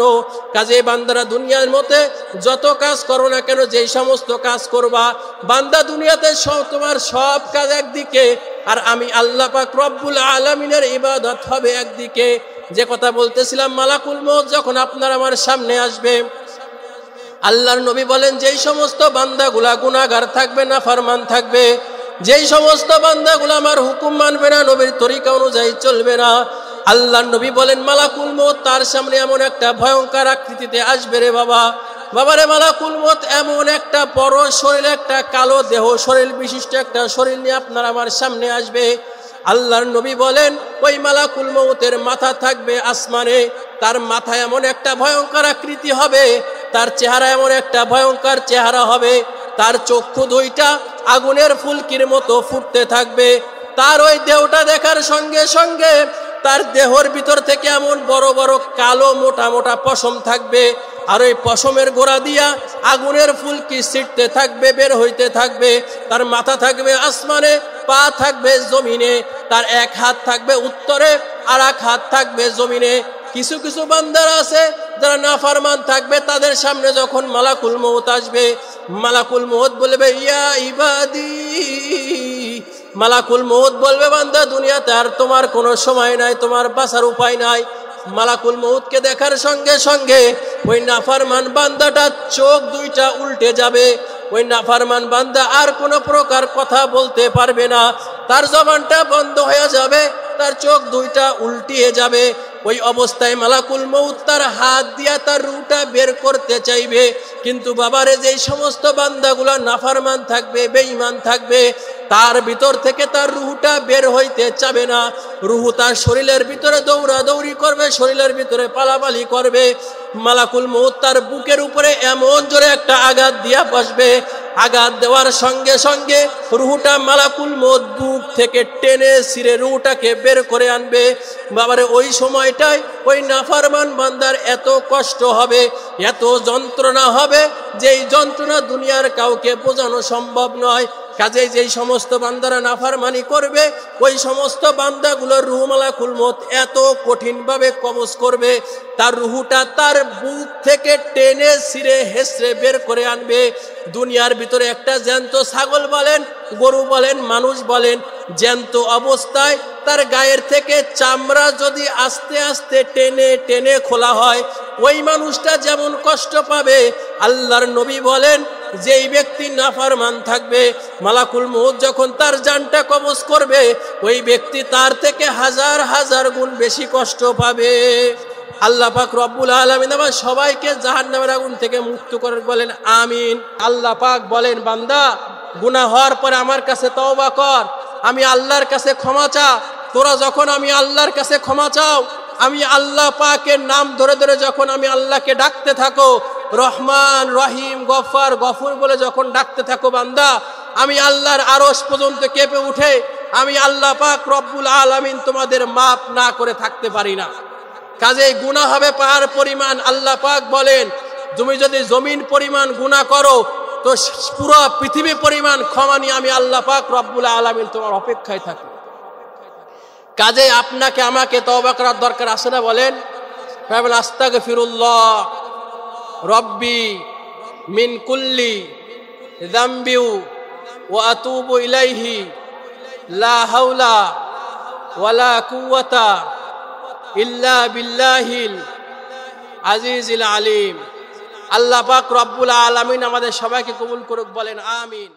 কাজে বান্দারা দুনিয়ার মধ্যে যত কাজ করো না কেন, যেই সমস্ত কাজ করবা, বান্দা দুনিয়াতে তোমার সব কাজ একদিকে, আর আমি আল্লাহ পাক রব্বুল আলামিনের ইবাদত হবে একদিকে। যে কথা বলতেছিলাম, মালাকুল মউত যখন আপনার আমার সামনে আসবে, আল্লাহর নবী বলেন যেই সমস্ত বান্দাগুলা গুনাহগার থাকবে, নাফরমান থাকবে, যেই সমস্ত বান্দাগুলা আমার হুকুম মানবে না, নবীর তরিকা অনুযায়ী চলবে না, আল্লাহর নবী বলেন মালাকুল মউত তার সামনে এমন একটা ভয়ঙ্কর আকৃতিতে আসবে রে বাবা। বাবারে মালাকুল মউত এমন একটা বড় শরীর, একটা কালো দেহ শরীর বিশিষ্ট একটা শরীর নিয়ে আপনার আমার সামনে আসবে। আল্লাহর নবী বলেন ওই মালাকুল মউতের মাথা থাকবে আসমানে, তার মাথায় এমন একটা ভয়ঙ্কর আকৃতি হবে, তার চেহারা এমন একটা ভয়ঙ্কর চেহারা হবে, তার চক্ষু দুইটা আগুনের ফুলকির মতো ফুটতে থাকবে, তার ওই দেহটা দেখার সঙ্গে সঙ্গে তার দেহর ভিতর থেকে এমন বড় বড় কালো মোটা মোটা পশম থাকবে, আর ওই পশমের গোড়া দিয়া আগুনের ফুলকি ছিটতে থাকবে, বের হইতে থাকবে। তার মাথা থাকবে আসমানে, পা থাকবে জমিনে, তার এক হাত থাকবে উত্তরে, আর এক হাত থাকবে জমিনে। কিছু কিছু বান্দারা আছে যারা নাফরমান থাকবে, তাদের সামনে যখন মালাকুল মউত আসবে, মালাকুল মউত বলবে ইয়া ইবাদি, মালাকুল মউত বলবে বান্দা দুনিয়াতে আর তোমার কোনো সময় নাই, তোমার বাঁচার উপায় নাই। মালাকুল মউতকে দেখার সঙ্গে সঙ্গে ওই নাফরমান বান্দাটা চোখ দুইটা উল্টে যাবে, ওই নাফরমান বান্দা আর কোনো প্রকার কথা বলতে পারবে না, তার জবানটা বন্ধ হয়ে যাবে, তার চোখ দুইটা উল্টিয়ে যাবে। ওই অবস্থায় মালাকুল মউত তার হাত দিয়া তার রুহটা বের করতে চাইবে, কিন্তু বাবারে যেই সমস্ত বান্দাগুলো নাফরমান থাকবে, বেঈমান থাকবে, তার ভিতর থেকে তার রুহটা বের হইতে চাবে না। রুহ তার শরীরের ভিতরে দৌড়াদৌড়ি করবে, শরীরের ভিতরে পালাপালি করবে। মালাকুল মউত তার বুকের উপরে এমন জোরে একটা আঘাত দিয়া বসবে, আঘাত দেওয়ার সঙ্গে সঙ্গে রুহটা মালাকুল মউত বুক থেকে টেনে ছিঁড়ে রুহটাকে বের করে আনবে। বাবারে ওই সময়টায় ওই নাফরমান বান্দার এত কষ্ট হবে, এত যন্ত্রণা হবে, যেই যন্ত্রণা দুনিয়ার কাউকে বোঝানো সম্ভব নয়। কাজেই যেই সমস্ত বান্দারা নাফরমানি করবে ওই সমস্ত বান্দাগুলোর রূহ মালাকুল মউত এত কঠিনভাবে কবজ করবে, তার রূহটা তার বুক থেকে টেনে ছিঁড়ে হেসড়ে বের করে আনবে। দুনিয়ার ভিতরে একটা জ্যান্ত ছাগল বলেন, গরু বলেন, মানুষ বলেন, জ্যান্ত অবস্থায় তার গায়ের থেকে চামড়া যদি আস্তে আস্তে টেনে টেনে খোলা হয়, ওই মানুষটা যেমন কষ্ট পাবে, আল্লাহর নবী বলেন যেই ব্যক্তি নাফরমান থাকবে মালাকুল মউত যখন তার জানটা কবজ করবে ওই ব্যক্তি তার থেকে হাজার হাজার গুণ বেশি কষ্ট পাবে। আল্লাহ পাক রব্বুল আলামিন আমার সবাইকে জাহান্নামের আগুন থেকে মুক্ত করে বলেন আমিন। আল্লাহ পাক বলেন, বান্দা গুনাহ হওয়ার পরে আমার কাছে তওবা কর, আমি আল্লাহর কাছে ক্ষমা চা। তোরা যখন আমি আল্লাহর কাছে ক্ষমা চাও, আমি আল্লাহ পাকের নাম ধরে ধরে যখন আমি আল্লাহকে ডাকতে থাকো, রহমান রহিম গফফার গফুর বলে যখন ডাকতে থাকো বান্দা, আমি আল্লাহর আরশ পর্যন্ত কেঁপে উঠে আমি আল্লাহ পাক রব্বুল আলামিন তোমাদের মাফ না করে থাকতে পারি না। কাজেই গুনাহ হবে পাহাড় পরিমাণ। আল্লাহ পাক বলেন, তুমি যদি জমিন পরিমাণ গুনাহ করো তো পুরো পৃথিবী পরিমাণ ক্ষমা নিয়ে আমি আল্লাহ পাক রব্বুল আলামিন তোমার অপেক্ষায় থাকি। কাজেই আপনাকে আমাকে তওবা করার দরকার আছে না বলেন? আস্তাগফিরুল্লাহ রব্বি মিন কুল্লি যামবি ওয়া আতুবু ইলাইহি লা হাওলা ওয়ালা কুওয়াতা ইল্লা বিল্লাহিল আজিজিল আলিম। আল্লাহ পাক রব্বুল আলামিন আমাদের সবাইকে কবুল করুক, বলেন আমিন।